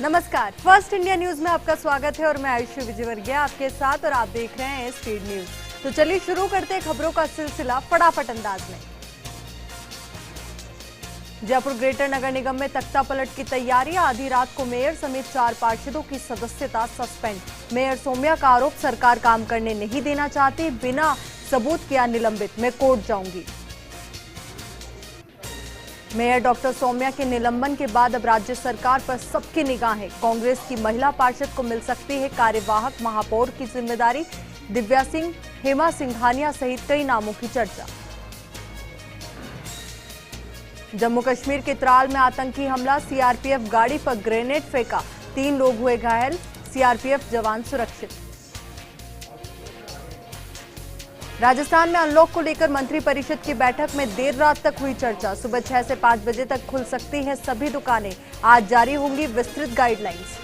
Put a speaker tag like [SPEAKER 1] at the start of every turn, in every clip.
[SPEAKER 1] नमस्कार, first India news में आपका स्वागत है और मैं आयुषी विजयवर्गीय आपके साथ और आप देख रहे हैं स्पीड न्यूज। तो चलिए शुरू करते हैं खबरों का सिलसिला फटाफट अंदाज में। जयपुर ग्रेटर नगर निगम में तख्ता पलट की तैयारी, आधी रात को मेयर समेत 4 पार्षदों की सदस्यता सस्पेंड। मेयर सौम्या का आरोप, सरकार काम करने नहीं देना चाहती, बिना सबूत किया निलंबित, मैं कोर्ट जाऊंगी। मेयर डॉक्टर सौम्या के निलंबन के बाद अब राज्य सरकार पर सबकी निगाहें। कांग्रेस की महिला पार्षद को मिल सकती है कार्यवाहक महापौर की जिम्मेदारी। दिव्या सिंह, हेमा सिंघानिया सहित कई नामों की चर्चा। जम्मू कश्मीर के त्राल में आतंकी हमला, सीआरपीएफ गाड़ी पर ग्रेनेड फेंका, 3 लोग हुए घायल, सीआरपीएफ जवान सुरक्षित। राजस्थान में अनलॉक को लेकर मंत्रिपरिषद की बैठक में देर रात तक हुई चर्चा। सुबह 6 से 5 बजे तक खुल सकती हैं सभी दुकानें, आज जारी होंगी विस्तृत गाइडलाइंस।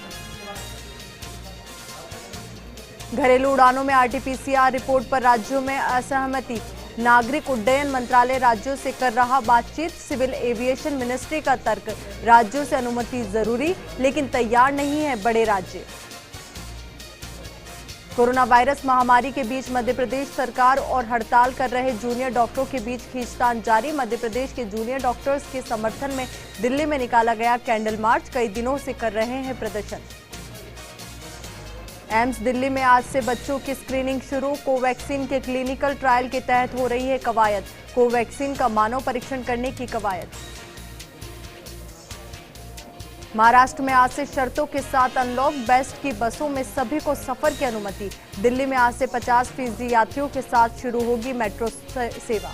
[SPEAKER 1] घरेलू उड़ानों में आरटीपीसीआर रिपोर्ट पर राज्यों में असहमति, नागरिक उड्डयन मंत्रालय राज्यों से कर रहा बातचीत। सिविल एविएशन मिनिस्ट्री का तर्क, राज्यों से अनुमति जरूरी लेकिन तैयार नहीं है बड़े राज्य। कोरोना वायरस महामारी के बीच मध्य प्रदेश सरकार और हड़ताल कर रहे जूनियर डॉक्टरों के बीच खींचतान जारी। मध्य प्रदेश के जूनियर डॉक्टर्स के समर्थन में दिल्ली में निकाला गया कैंडल मार्च, कई दिनों से कर रहे हैं प्रदर्शन। एम्स दिल्ली में आज से बच्चों की स्क्रीनिंग शुरू, कोवैक्सीन के क्लिनिकल ट्रायल के तहत हो रही है कवायद, कोवैक्सीन का मानव परीक्षण करने की कवायद। महाराष्ट्र में आज से शर्तों के साथ अनलॉक, बेस्ट की बसों में सभी को सफर की अनुमति। दिल्ली में आज से 50% यात्रियों के साथ शुरू होगी मेट्रो सेवा।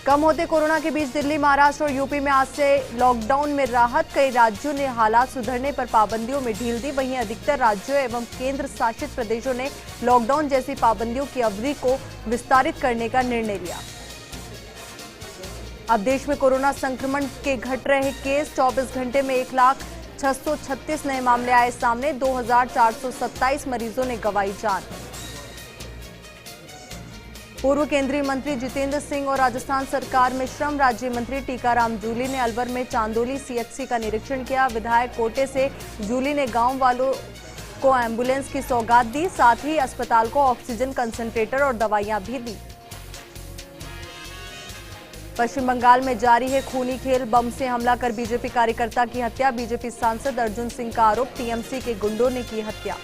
[SPEAKER 1] कम होते कोरोना के बीच दिल्ली, महाराष्ट्र और यूपी में आज से लॉकडाउन में राहत, कई राज्यों ने हालात सुधरने पर पाबंदियों में ढील दी। वहीं अधिकतर राज्यों एवं केंद्र शासित प्रदेशों ने लॉकडाउन जैसी पाबंदियों की अवधि को विस्तारित करने का निर्णय लिया। अब देश में कोरोना संक्रमण के घट रहे केस, 24 घंटे में 1,636 नए मामले आए सामने, 2,427 मरीजों ने गंवाई जान। पूर्व केंद्रीय मंत्री जितेंद्र सिंह और राजस्थान सरकार में श्रम राज्य मंत्री टीकाराम जूली ने अलवर में चांदोली सीएचसी का निरीक्षण किया। विधायक कोटे से जूली ने गांव वालों को एम्बुलेंस की सौगात दी, साथ ही अस्पताल को ऑक्सीजन कंसंट्रेटर और दवाइयां भी दी। पश्चिम बंगाल में जारी है खूनी खेल, बम से हमला कर बीजेपी कार्यकर्ता की हत्या। बीजेपी सांसद अर्जुन सिंह का आरोप, टीएमसी के गुंडों ने की हत्या।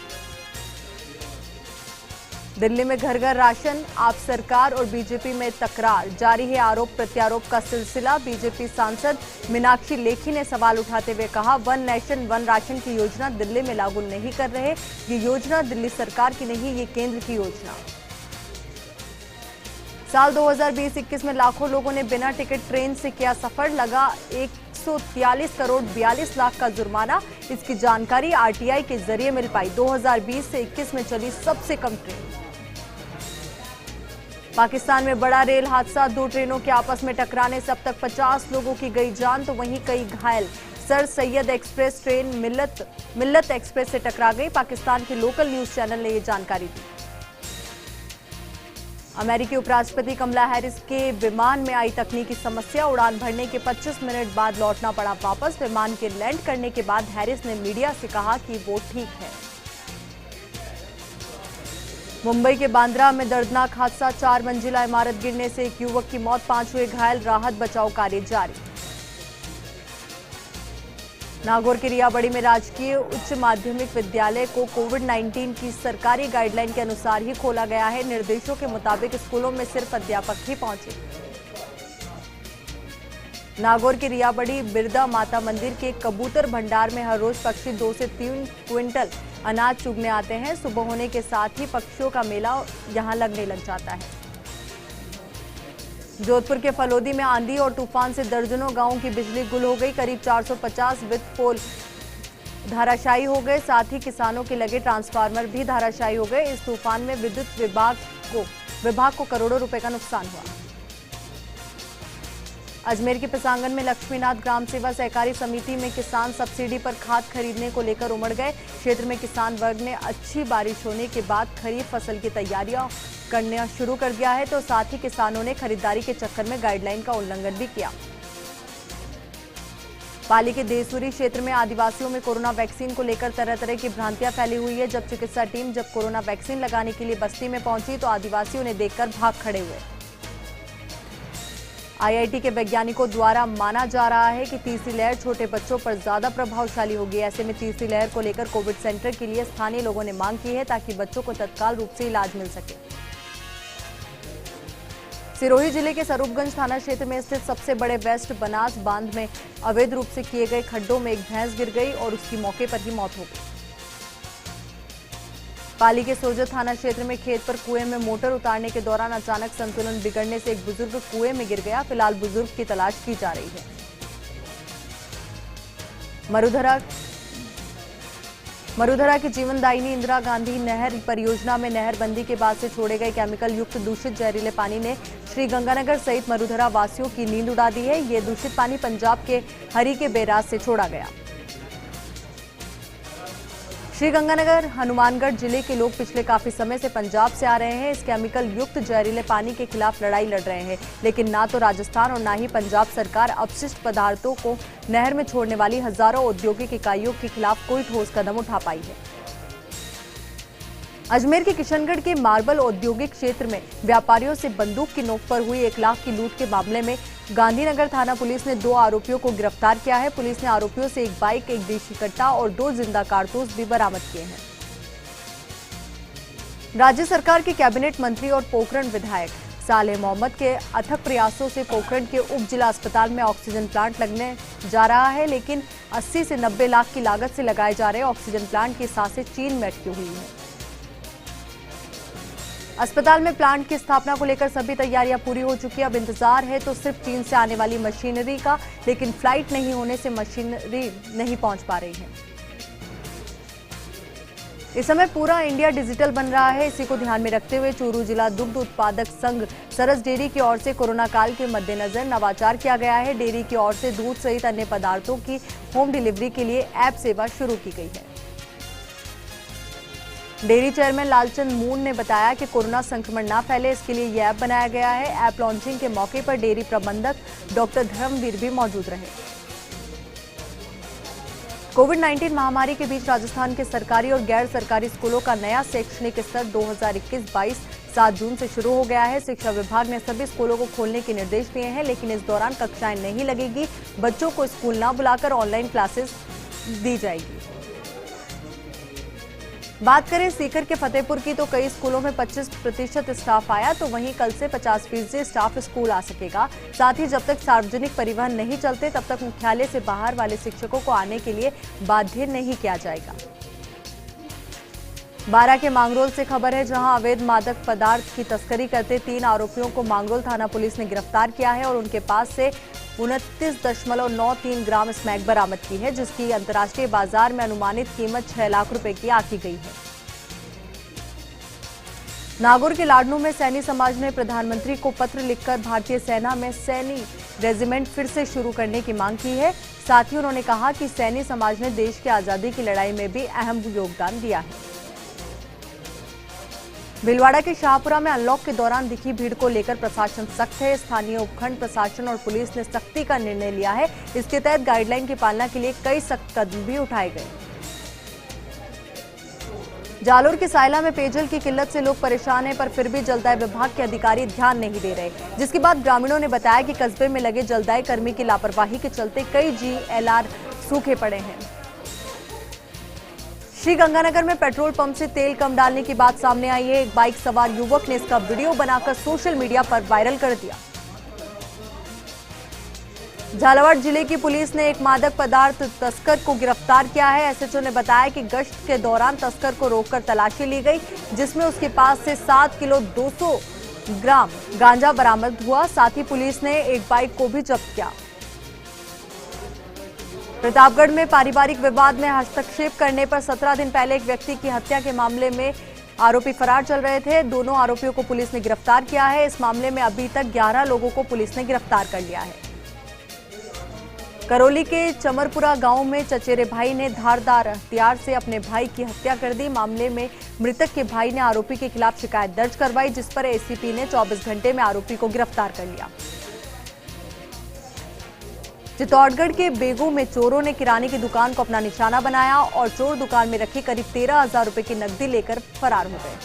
[SPEAKER 1] दिल्ली में घर घर राशन, आप सरकार और बीजेपी में तकरार, जारी है आरोप प्रत्यारोप का सिलसिला। बीजेपी सांसद मीनाक्षी लेखी ने सवाल उठाते हुए कहा, वन नेशन वन राशन की योजना दिल्ली में लागू नहीं कर रहे, ये योजना दिल्ली सरकार की नहीं, ये केंद्र की योजना। साल 2020-21 में लाखों लोगों ने बिना टिकट ट्रेन से किया सफर, लगा 143 करोड़ 42 लाख का जुर्माना। इसकी जानकारी आरटीआई के जरिए मिल पाई। 2020 से 21 में चली सबसे कम ट्रेन। पाकिस्तान में बड़ा रेल हादसा, 2 ट्रेनों के आपस में टकराने से अब तक 50 लोगों की गई जान तो वहीं कई घायल। सर सैयद एक्सप्रेस ट्रेन मिल्लत एक्सप्रेस से टकरा गई। पाकिस्तान के लोकल न्यूज चैनल ने यह जानकारी दी। अमेरिकी उपराष्ट्रपति कमला हैरिस के विमान में आई तकनीकी समस्या, उड़ान भरने के 25 मिनट बाद लौटना पड़ा वापस। विमान के लैंड करने के बाद हैरिस ने मीडिया से कहा कि वो ठीक है। मुंबई के बांद्रा में दर्दनाक हादसा, 4 मंजिला इमारत गिरने से एक युवक की मौत, 5 हुए घायल, राहत बचाव कार्य जारी। नागौर के रियाबड़ी में राजकीय उच्च माध्यमिक विद्यालय को कोविड-19 की सरकारी गाइडलाइन के अनुसार ही खोला गया है। निर्देशों के मुताबिक स्कूलों में सिर्फ अध्यापक ही पहुंचे। नागौर के रियाबड़ी बिरदा माता मंदिर के कबूतर भंडार में हर रोज पक्षी 2 से 3 क्विंटल अनाज चुगने आते हैं। सुबह होने के साथ ही पक्षियों का मेला यहां लगने लग जाता है। जोधपुर के फलोदी में आंधी और तूफान से दर्जनों गांवों की बिजली गुल हो गई, करीब 450 विद्युत पोल धराशायी हो गए, साथ ही किसानों के लगे ट्रांसफार्मर भी धराशायी हो गए। इस तूफान में विद्युत विभाग को करोड़ों रुपए का नुकसान हुआ। अजमेर के पिसांगन में लक्ष्मीनाथ ग्राम सेवा सहकारी समिति में किसान सब्सिडी पर खाद खरीदने को लेकर उमड़ गए। क्षेत्र में किसान वर्ग ने अच्छी बारिश होने के बाद खरीफ फसल की तैयारियां करना शुरू कर दिया है, तो साथ ही किसानों ने खरीदारी के चक्कर में गाइडलाइन का उल्लंघन भी किया। पाली के देसुरी क्षेत्र में आदिवासियों में कोरोना वैक्सीन को लेकर तरह तरह की भ्रांतियां फैली हुई है। जब चिकित्सा टीम कोरोना वैक्सीन लगाने के लिए बस्ती में पहुंची तो आदिवासियों ने देखकर भाग खड़े हुए। आईआईटी के वैज्ञानिकों द्वारा माना जा रहा है कि तीसरी लहर छोटे बच्चों पर ज्यादा प्रभावशाली होगी। ऐसे में तीसरी लहर को लेकर कोविड सेंटर के लिए स्थानीय लोगों ने मांग की है ताकि बच्चों को तत्काल रूप से इलाज मिल सके। सिरोही जिले के स्वरूपगंज थाना क्षेत्र में स्थित सबसे बड़े वेस्ट बनास बांध में अवैध रूप से किए गए खड्डों में एक भैंस गिर गई और उसकी मौके पर ही मौत हो गई। पाली के सोजत थाना क्षेत्र में खेत पर कुएं में मोटर उतारने के दौरान अचानक संतुलन बिगड़ने से एक बुजुर्ग कुएं में गिर गया। फिलहाल बुजुर्ग की तलाश की जा रही है। मरुधरा की जीवनदायिनी इंदिरा गांधी नहर परियोजना में नहरबंदी के बाद से छोड़े गए केमिकल युक्त दूषित जहरीले पानी ने श्रीगंगानगर सहित मरुधरा वासियों की नींद उड़ा दी है। ये दूषित पानी पंजाब के हरी के बैराज से छोड़ा गया। श्रीगंगानगर हनुमानगढ़ जिले के लोग पिछले काफी समय से पंजाब से आ रहे हैं। इस केमिकल युक्त जहरीले पानी के खिलाफ लड़ाई लड़ रहे हैं, लेकिन ना तो राजस्थान और ना ही पंजाब सरकार अपशिष्ट पदार्थों को नहर में छोड़ने वाली हजारों औद्योगिक इकाइयों के खिलाफ कोई ठोस कदम उठा पाई है। अजमेर के किशनगढ़ के मार्बल औद्योगिक क्षेत्र में व्यापारियों से बंदूक की नोक पर हुई 1 लाख की लूट के मामले में गांधीनगर थाना पुलिस ने 2 आरोपियों को गिरफ्तार किया है। पुलिस ने आरोपियों से 1 बाइक, 1 देशी कट्टा और 2 जिंदा कारतूस भी बरामद किए हैं। राज्य सरकार के कैबिनेट मंत्री और पोखरण विधायक सालेह मोहम्मद के अथक प्रयासों से पोखरण के उप जिला अस्पताल में ऑक्सीजन प्लांट लगने जा रहा है, लेकिन 80 से 90 लाख की लागत से लगाए जा रहे ऑक्सीजन प्लांट की सांसें चीन में अटकी हुई है। अस्पताल में प्लांट की स्थापना को लेकर सभी तैयारियां पूरी हो चुकी है। अब इंतजार है तो सिर्फ चीन से आने वाली मशीनरी का, लेकिन फ्लाइट नहीं होने से मशीनरी नहीं पहुंच पा रही है। इस समय पूरा इंडिया डिजिटल बन रहा है। इसी को ध्यान में रखते हुए चूरू जिला दुग्ध उत्पादक संघ सरस डेयरी की ओर से कोरोना काल के मद्देनजर नवाचार किया गया है। डेयरी की ओर से दूध सहित अन्य पदार्थों की होम डिलीवरी के लिए ऐप सेवा शुरू की गई है। डेयरी चेयरमैन लालचंद मून ने बताया कि कोरोना संक्रमण न फैले, इसके लिए यह ऐप बनाया गया है। ऐप लॉन्चिंग के मौके पर डेयरी प्रबंधक डॉक्टर धर्मवीर भी मौजूद रहे। कोविड-19 महामारी के बीच राजस्थान के सरकारी और गैर सरकारी स्कूलों का नया शैक्षणिक स्तर 2021-22 7 जून से शुरू हो गया है। शिक्षा विभाग ने सभी स्कूलों को खोलने के निर्देश दिए हैं, लेकिन इस दौरान कक्षाएं नहीं लगेगी। बच्चों को स्कूल न बुलाकर ऑनलाइन क्लासेस दी जाएगी। बात करें सीकर के फतेहपुर की तो कई स्कूलों में 25% स्टाफ आया, तो वहीं कल से 50% स्टाफ स्कूल आ सकेगा। साथ ही जब तक सार्वजनिक परिवहन नहीं चलते तब तक मुख्यालय से बाहर वाले शिक्षकों को आने के लिए बाध्य नहीं किया जाएगा। बारां के मांगरोल से खबर है, जहां अवैध मादक पदार्थ की तस्करी करते 3 आरोपियों को मांगरोल थाना पुलिस ने गिरफ्तार किया है और उनके पास से 29.93 ग्राम स्मैक बरामद की है, जिसकी अंतर्राष्ट्रीय बाजार में अनुमानित कीमत 6 लाख रुपए की आंकी गई है। नागौर के लाडनू में सैनी समाज ने प्रधानमंत्री को पत्र लिखकर भारतीय सेना में सैनी रेजिमेंट फिर से शुरू करने की मांग की है। साथ ही उन्होंने कहा कि सैनी समाज ने देश की आजादी की लड़ाई में भी अहम योगदान दिया है। भीलवाड़ा के शाहपुरा में अनलॉक के दौरान दिखी भीड़ को लेकर प्रशासन सख्त है। स्थानीय उपखंड प्रशासन और पुलिस ने सख्ती का निर्णय लिया है। इसके तहत गाइडलाइन की पालना के लिए कई सख्त कदम भी उठाए गए। जालोर के सायला में पेयजल की किल्लत से लोग परेशान हैं, पर फिर भी जलदाय विभाग के अधिकारी ध्यान नहीं दे रहे, जिसके बाद ग्रामीणों ने बताया कि कस्बे में लगे जलदाय कर्मी की लापरवाही के चलते कई GLR सूखे पड़े हैं। श्रीगंगानगर में पेट्रोल पंप से तेल कम डालने की बात सामने आई है। एक बाइक सवार युवक ने इसका वीडियो बनाकर सोशल मीडिया पर वायरल कर दिया। झालावाड़ जिले की पुलिस ने एक मादक पदार्थ तस्कर को गिरफ्तार किया है। SHO ने बताया कि गश्त के दौरान तस्कर को रोककर तलाशी ली गई, जिसमें उसके पास से 7 किलो 200 ग्राम गांजा बरामद हुआ। साथ ही पुलिस ने एक बाइक को भी जब्त किया। प्रतापगढ़ में पारिवारिक विवाद में हस्तक्षेप करने पर 17 दिन पहले एक व्यक्ति की हत्या के मामले में आरोपी फरार चल रहे थे। दोनों आरोपियों को पुलिस ने गिरफ्तार किया है। इस मामले में अभी तक 11 लोगों को पुलिस ने गिरफ्तार कर लिया है। करौली के चमरपुरा गांव में चचेरे भाई ने धारदार हथियार से अपने भाई की हत्या कर दी। मामले में मृतक के भाई ने आरोपी के खिलाफ शिकायत दर्ज करवाई, जिस पर ACP ने 24 घंटे में आरोपी को गिरफ्तार कर लिया। चित्तौड़गढ़ के बेगू में चोरों ने किराने की दुकान को अपना निशाना बनाया और चोर दुकान में रखी करीब 13,000 रुपए की नकदी लेकर फरार हो गए।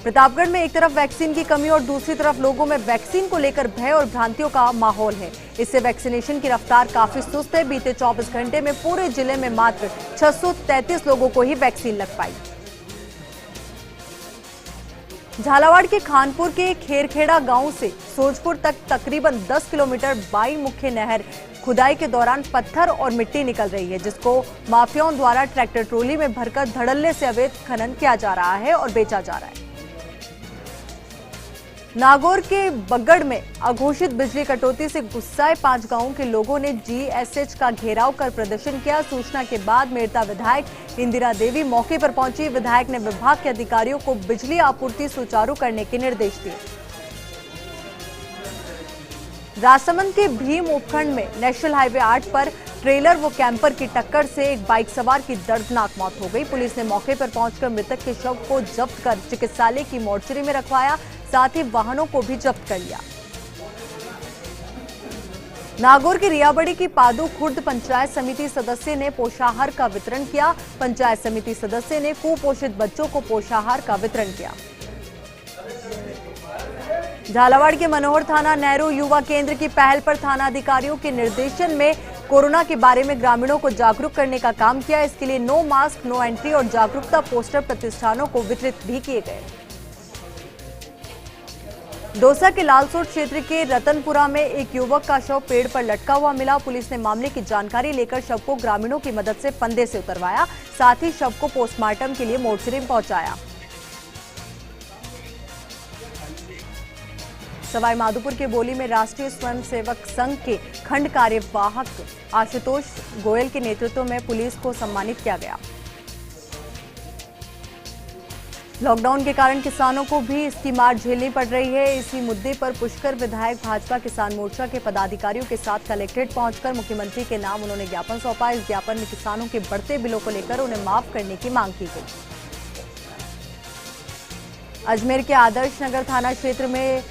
[SPEAKER 1] प्रतापगढ़ में एक तरफ वैक्सीन की कमी और दूसरी तरफ लोगों में वैक्सीन को लेकर भय और भ्रांतियों का माहौल है। इससे वैक्सीनेशन की रफ्तार काफी सुस्त है। बीते 24 घंटे में पूरे जिले में मात्र 633 लोगों को ही वैक्सीन लग पाई। झालावाड़ के खानपुर के खेरखेड़ा गांव से सोजपुर तक तकरीबन 10 किलोमीटर बाई मुख्य नहर खुदाई के दौरान पत्थर और मिट्टी निकल रही है, जिसको माफियाओं द्वारा ट्रैक्टर ट्रोली में भरकर धड़ल्ले से अवैध खनन किया जा रहा है और बेचा जा रहा है। नागौर के बगड़ में अघोषित बिजली कटौती से गुस्साए 5 गांवों के लोगों ने जीएसएच का घेराव कर प्रदर्शन किया। सूचना के बाद मेड़ता विधायक इंदिरा देवी मौके पर पहुंची। विधायक ने विभाग के अधिकारियों को बिजली आपूर्ति सुचारू करने के निर्देश दिए। राजसमंद के भीम उपखंड में नेशनल हाईवे 8 पर ट्रेलर व कैंपर की टक्कर से एक बाइक सवार की दर्दनाक मौत हो गई। पुलिस ने मौके पर पहुंचकर मृतक के शव को जब्त कर चिकित्सालय की मोर्चरी में रखवाया, साथ ही वाहनों को भी जब्त कर लिया। नागौर की रियाबड़ी की पादू खुर्द पंचायत समिति सदस्य ने पोषाहार का वितरण किया। पंचायत समिति सदस्य ने कुपोषित बच्चों को पोषाहार का वितरण किया। झालावाड़ के मनोहर थाना नेहरू युवा केंद्र की पहल पर थाना अधिकारियों के निर्देशन में कोरोना के बारे में ग्रामीणों को जागरूक करने का काम किया। इसके लिए नो मास्क नो एंट्री और जागरूकता पोस्टर प्रतिष्ठानों को वितरित भी किए गए। दौसा के लालसोट क्षेत्र के रतनपुरा में एक युवक का शव पेड़ पर लटका हुआ मिला। पुलिस ने मामले की जानकारी लेकर शव को ग्रामीणों की मदद से फंदे से उतरवाया, साथ ही शव को पोस्टमार्टम के लिए मोर्चरी में पहुंचाया। सवाई माधोपुर के बोली में राष्ट्रीय स्वयंसेवक संघ के खंड कार्यवाहक आशुतोष गोयल के नेतृत्व में पुलिस को सम्मानित किया गया। लॉकडाउन के कारण किसानों को भी इसकी मार झेलनी पड़ रही है। इसी मुद्दे पर पुष्कर विधायक भाजपा किसान मोर्चा के पदाधिकारियों के साथ कलेक्ट्रेट पहुंचकर मुख्यमंत्री के नाम उन्होंने ज्ञापन सौंपा। इस ज्ञापन में किसानों के बढ़ते बिलों को लेकर उन्हें माफ करने की मांग की गई। अजमेर के आदर्श नगर थाना क्षेत्र में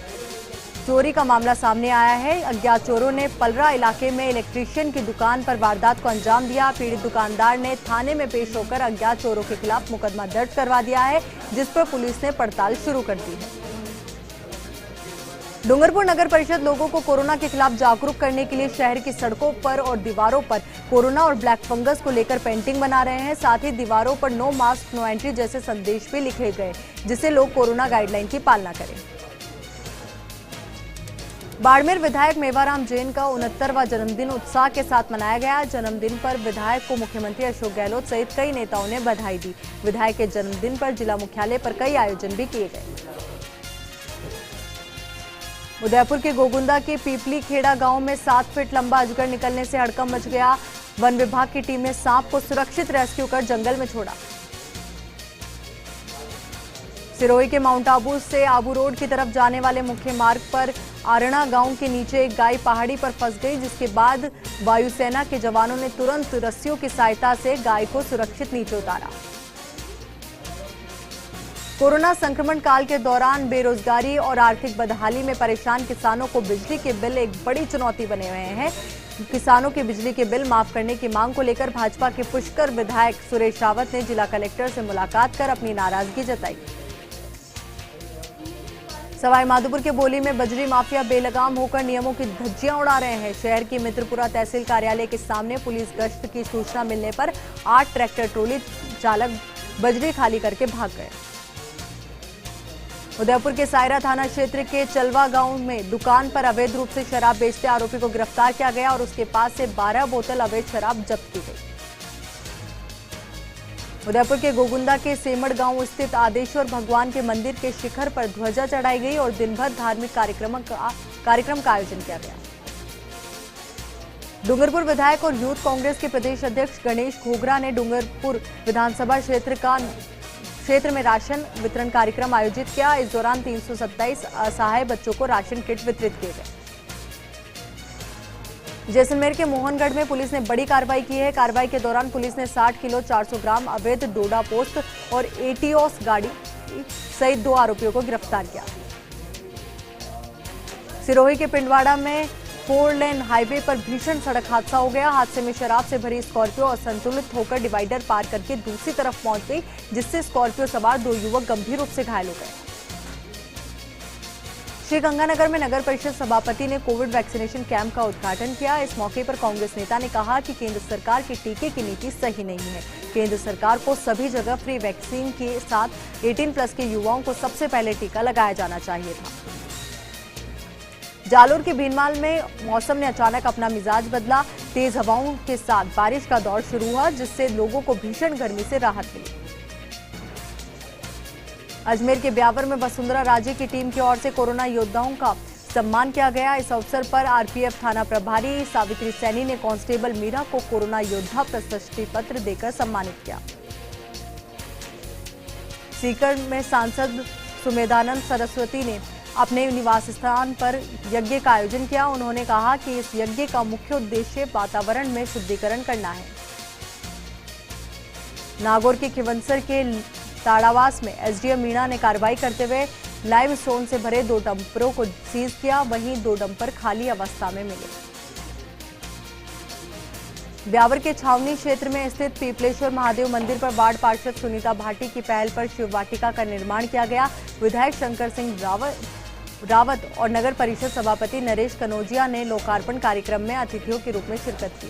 [SPEAKER 1] चोरी का मामला सामने आया है। अज्ञात चोरों ने पलरा इलाके में इलेक्ट्रीशियन की दुकान पर वारदात को अंजाम दिया। पीड़ित दुकानदार ने थाने में पेश होकर अज्ञात चोरों के खिलाफ मुकदमा दर्ज करवा दिया है, जिस पर पुलिस ने पड़ताल शुरू कर दी है। डूंगरपुर नगर परिषद लोगों को कोरोना के खिलाफ जागरूक करने के लिए शहर की सड़कों पर और दीवारों पर कोरोना और ब्लैक फंगस को लेकर पेंटिंग बना रहे हैं। साथ ही दीवारों पर नो मास्क नो एंट्री जैसे संदेश भी लिखे गए, जिससे लोग कोरोना गाइडलाइन की पालना करें। बाड़मेर विधायक मेवाराम जैन का 69वां जन्मदिन उत्साह के साथ मनाया गया। जन्मदिन पर विधायक को मुख्यमंत्री अशोक गहलोत सहित कई नेताओं ने बधाई दी। विधायक के जन्मदिन पर जिला मुख्यालय पर कई आयोजन भी किए गए। उदयपुर के गोगुंदा के पीपली खेड़ा गांव में 7 फीट लंबा अजगर निकलने से हड़कंप मच गया। वन विभाग की टीम ने सांप को सुरक्षित रेस्क्यू कर जंगल में छोड़ा। सिरोही के माउंट आबू से आबू रोड की तरफ जाने वाले मुख्य मार्ग पर आरणा गांव के नीचे एक गाय पहाड़ी पर फंस गई, जिसके बाद वायुसेना के जवानों ने तुरंत रस्सियों की सहायता से गाय को सुरक्षित नीचे उतारा। कोरोना संक्रमण काल के दौरान बेरोजगारी और आर्थिक बदहाली में परेशान किसानों को बिजली के बिल एक बड़ी चुनौती बने हुए हैं। किसानों के बिजली के बिल माफ करने की मांग को लेकर भाजपा के पुष्कर विधायक सुरेश रावत ने जिला कलेक्टर से मुलाकात कर अपनी नाराजगी जताई। सवाई माधोपुर के बोली में बजरी माफिया बेलगाम होकर नियमों की धज्जियां उड़ा रहे हैं। शहर की मित्रपुरा तहसील कार्यालय के सामने पुलिस गश्त की सूचना मिलने पर 8 ट्रैक्टर ट्रोली चालक बजरी खाली करके भाग गए। उदयपुर के सायरा थाना क्षेत्र के चलवा गांव में दुकान पर अवैध रूप से शराब बेचते आरोपी को गिरफ्तार किया गया और उसके पास से 12 बोतल अवैध शराब जब्त की गई। उदयपुर के गोगुंदा के सेमड़ गांव स्थित आदेश्वर भगवान के मंदिर के शिखर पर ध्वजा चढ़ाई गई और दिन भर धार्मिक कार्यक्रम का आयोजन किया गया। डूंगरपुर विधायक और यूथ कांग्रेस के प्रदेश अध्यक्ष गणेश घोगरा ने डूंगरपुर विधानसभा क्षेत्र में राशन वितरण कार्यक्रम आयोजित किया। इस दौरान 327 असहाय बच्चों को राशन किट वितरित किए गए। जैसलमेर के मोहनगढ़ में पुलिस ने बड़ी कार्रवाई की है। कार्रवाई के दौरान पुलिस ने 60 किलो 400 ग्राम अवैध डोडा पोस्ट और एटीओस गाड़ी सहित 2 आरोपियों को गिरफ्तार किया। सिरोही के पिंडवाड़ा में 4 लेन हाईवे पर भीषण सड़क हादसा हो गया। हादसे में शराब से भरी स्कॉर्पियो असंतुलित होकर डिवाइडर पार करके दूसरी तरफ पहुंच गई, जिससे स्कॉर्पियो सवार 2 युवक गंभीर रूप से घायल हो गए। श्रीगंगानगर में नगर परिषद सभापति ने कोविड वैक्सीनेशन कैंप का उद्घाटन किया। इस मौके पर कांग्रेस नेता ने कहा कि केंद्र सरकार की टीके की नीति सही नहीं है। केंद्र सरकार को सभी जगह फ्री वैक्सीन के साथ 18+ के युवाओं को सबसे पहले टीका लगाया जाना चाहिए था। जालोर के भीनमाल में मौसम ने अचानक अपना मिजाज बदला। तेज हवाओं के साथ बारिश का दौर शुरू हुआ, जिससे लोगों को भीषण गर्मी से राहत मिली। अजमेर के ब्यावर में वसुंधरा राजे की टीम की ओर से कोरोना योद्धाओं का सम्मान किया गया। इस अवसर पर आरपीएफ थाना प्रभारी सावित्री सैनी ने कांस्टेबल मीरा को कोरोना योद्धा प्रशस्ति पत्र देकर सम्मानित किया। सीकर में सांसद सुमेधानंद सरस्वती ने अपने निवास स्थान पर यज्ञ का आयोजन किया। उन्होंने कहा कि इस यज्ञ का मुख्य उद्देश्य वातावरण में शुद्धिकरण करना है। नागौर के खिवंसर के ताड़ावास में एसडीएम मीणा ने कार्रवाई करते हुए लाइव स्टोन से भरे 2 डंपरों को सीज किया। वहीं 2 डंपर खाली अवस्था में मिले। ब्यावर के छावनी क्षेत्र में स्थित पीपलेश्वर महादेव मंदिर पर वार्ड पार्षद सुनीता भाटी की पहल पर शिव वाटिका का निर्माण किया गया। विधायक शंकर सिंह रावत और नगर परिषद सभापति नरेश कनौजिया ने लोकार्पण कार्यक्रम में अतिथियों के रूप में शिरकत की।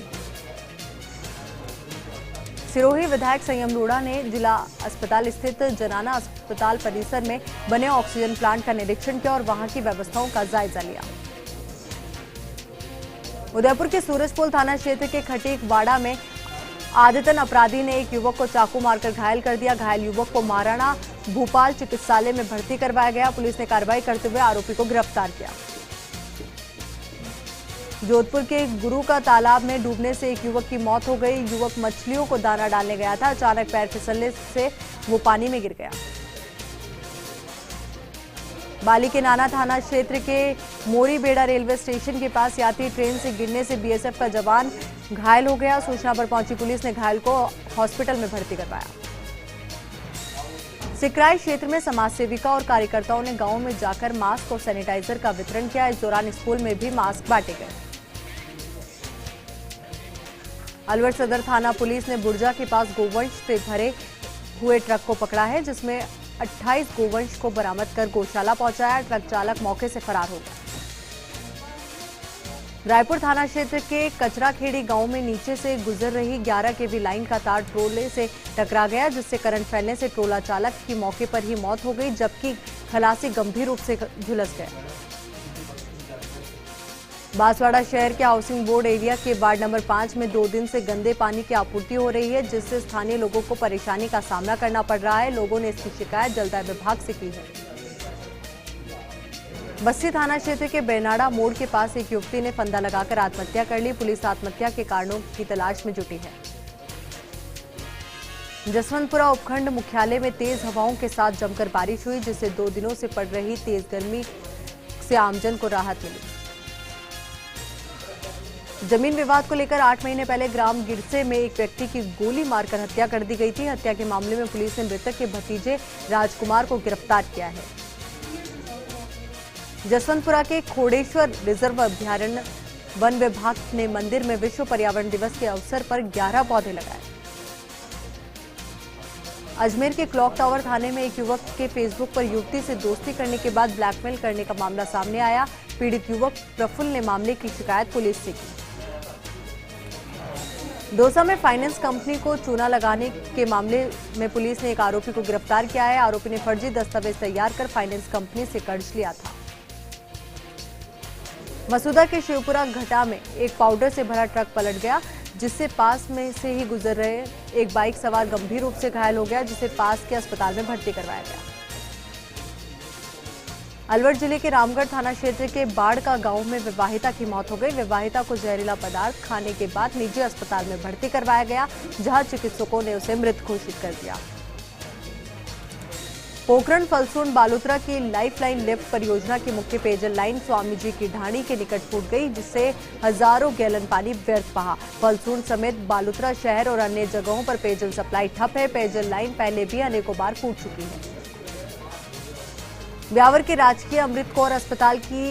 [SPEAKER 1] सिरोही विधायक संयम लोढ़ा ने जिला अस्पताल स्थित जनाना अस्पताल परिसर में बने ऑक्सीजन प्लांट का निरीक्षण किया और वहां की व्यवस्थाओं का जायजा लिया। उदयपुर के सूरजपोल थाना क्षेत्र के खटीकवाड़ा में आदतन अपराधी ने एक युवक को चाकू मारकर घायल कर दिया। घायल युवक को महाराणा भूपाल चिकित्सालय में भर्ती करवाया गया। पुलिस ने कार्रवाई करते हुए आरोपी को गिरफ्तार किया। जोधपुर के गुरु का तालाब में डूबने से एक युवक की मौत हो गई। युवक मछलियों को दाना डालने गया था। अचानक पैर फिसलने से वो पानी में गिर गया। बाली के नाना थाना क्षेत्र के मोरीबेड़ा रेलवे स्टेशन के पास यात्री ट्रेन से गिरने से बीएसएफ का जवान घायल हो गया। सूचना पर पहुंची पुलिस ने घायल को हॉस्पिटल में भर्ती करवाया। सिकराई क्षेत्र में समाज सेविका और कार्यकर्ताओं ने गांव में जाकर मास्क और सैनिटाइजर का वितरण किया। इस दौरान स्कूल में भी मास्क बांटे गए। अलवर सदर थाना पुलिस ने बुर्जा के पास गोवंश से भरे हुए ट्रक को पकड़ा है, जिसमें 28 गोवंश को बरामद कर गौशाला पहुंचाया। ट्रक चालक मौके से फरार हो गया। रायपुर थाना क्षेत्र के कचराखेड़ी गांव में नीचे से गुजर रही 11 केवी लाइन का तार ट्रोले से टकरा गया, जिससे करंट फैलने से ट्रोला चालक की मौके पर ही मौत हो गई, जबकि खलासी गंभीर रूप से झुलस गए। बांसवाड़ा शहर के हाउसिंग बोर्ड एरिया के वार्ड नंबर 5 में 2 दिन से गंदे पानी की आपूर्ति हो रही है, जिससे स्थानीय लोगों को परेशानी का सामना करना पड़ रहा है। लोगों ने इसकी शिकायत जलदाय विभाग से की है। बस्सी थाना क्षेत्र के बेनाड़ा मोड़ के पास एक युवती ने फंदा लगाकर आत्महत्या कर ली। पुलिस आत्महत्या के कारणों की तलाश में जुटी है। जसवंतपुरा उपखंड मुख्यालय में तेज हवाओं के साथ जमकर बारिश हुई, जिससे 2 दिनों से पड़ रही तेज गर्मी से आमजन को राहत मिली। जमीन विवाद को लेकर 8 महीने पहले ग्राम गिरसे में एक व्यक्ति की गोली मारकर हत्या कर दी गई थी। हत्या के मामले में पुलिस ने मृतक के भतीजे राजकुमार को गिरफ्तार किया है। जसवंतपुरा के खोड़ेश्वर रिजर्व अभयारण्य वन विभाग ने मंदिर में विश्व पर्यावरण दिवस के अवसर पर 11 पौधे लगाए। अजमेर के क्लॉक टावर थाने में एक युवक के फेसबुक पर युवती से दोस्ती करने के बाद ब्लैकमेल करने का मामला सामने आया। पीड़ित युवक प्रफुल्ल ने मामले की शिकायत पुलिस से की। दौसा में फाइनेंस कंपनी को चूना लगाने के मामले में पुलिस ने एक आरोपी को गिरफ्तार किया है। आरोपी ने फर्जी दस्तावेज तैयार कर फाइनेंस कंपनी से कर्ज लिया था। मसूदा के शिवपुरा घटा में एक पाउडर से भरा ट्रक पलट गया, जिससे पास में से ही गुजर रहे एक बाइक सवार गंभीर रूप से घायल हो गया, जिसे पास के अस्पताल में भर्ती करवाया गया। अलवर जिले के रामगढ़ थाना क्षेत्र के बाढ़ का गांव में विवाहिता की मौत हो गई। विवाहिता को जहरीला पदार्थ खाने के बाद निजी अस्पताल में भर्ती करवाया गया, जहां चिकित्सकों ने उसे मृत घोषित कर दिया। पोखरण फलसून बालोतरा की लाइफलाइन लिफ्ट परियोजना की मुख्य पेयजल लाइन स्वामी जी की ढाणी के निकट फूट गई, जिससे हजारों गैलन पानी व्यर्थ बहा। फलसून समेत बालोतरा शहर और अन्य जगहों पर पेयजल सप्लाई ठप है। पेयजल लाइन पहले भी अनेकों बार फूट चुकी है। ब्यावर के राजकीय अमृत कौर अस्पताल की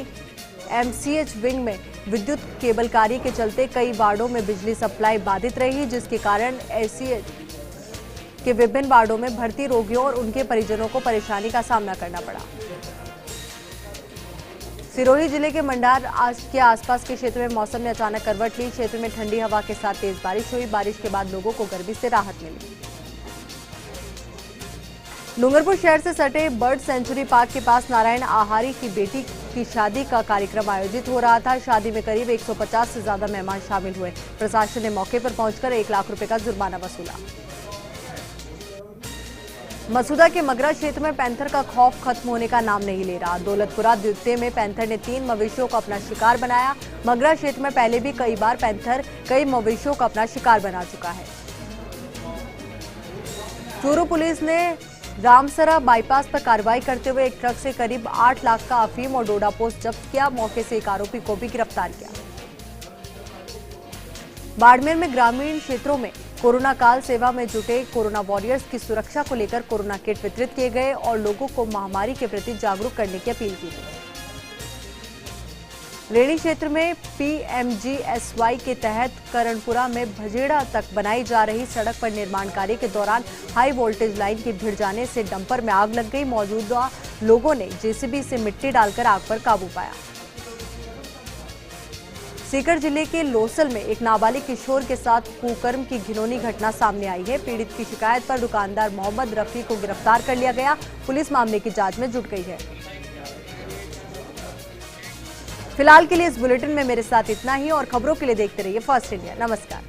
[SPEAKER 1] एमसीएच विंग में विद्युत केबल कार्य के चलते कई वार्डों में बिजली सप्लाई बाधित रही, जिसके कारण एसीएच के विभिन्न वार्डों में भर्ती रोगियों और उनके परिजनों को परेशानी का सामना करना पड़ा। सिरोही जिले के मंडार के आसपास के क्षेत्र में मौसम ने अचानक करवट ली। क्षेत्र में ठंडी हवा के साथ तेज बारिश हुई। बारिश के बाद लोगों को गर्मी से राहत मिली। डूंगरपुर शहर से सटे बर्ड सेंचुरी पार्क के पास नारायण आहारी की बेटी की शादी का कार्यक्रम आयोजित हो रहा था। शादी में करीब 150 से ज्यादा मेहमान शामिल हुए। प्रशासन ने मौके पर पहुंचकर 1 लाख रुपए का जुर्माना वसूला। मसूदा के मगरा क्षेत्र में पैंथर का खौफ खत्म होने का नाम नहीं ले रहा। दौलतपुरा द्वितीय में पैंथर ने 3 मवेशियों को अपना शिकार बनाया। मगरा क्षेत्र में पहले भी कई बार पैंथर कई मवेशियों को अपना शिकार बना चुका है। चूरू पुलिस ने रामसरा बाईपास पर कार्रवाई करते हुए एक ट्रक से करीब 8 लाख का अफीम और डोडा पोस्ट जब्त किया। मौके से एक आरोपी को भी गिरफ्तार किया। बाड़मेर में ग्रामीण क्षेत्रों में कोरोना काल सेवा में जुटे कोरोना वॉरियर्स की सुरक्षा को लेकर कोरोना किट वितरित किए गए और लोगों को महामारी के प्रति जागरूक करने की अपील की गई। रेणी क्षेत्र में पीएमजीएसवाई के तहत करणपुरा में भजेड़ा तक बनाई जा रही सड़क पर निर्माण कार्य के दौरान हाई वोल्टेज लाइन की भिड़ जाने से डंपर में आग लग गई। मौजूदा लोगों ने जेसीबी से मिट्टी डालकर आग पर काबू पाया। सीकर जिले के लोसल में एक नाबालिग किशोर के साथ कुकर्म की घिनौनी घटना सामने आई है। पीड़ित की शिकायत पर दुकानदार मोहम्मद रफी को गिरफ्तार कर लिया गया। पुलिस मामले की जांच में जुट गई है। फिलहाल के लिए इस बुलेटिन में मेरे साथ इतना ही और खबरों के लिए देखते रहिए फर्स्ट इंडिया। नमस्कार।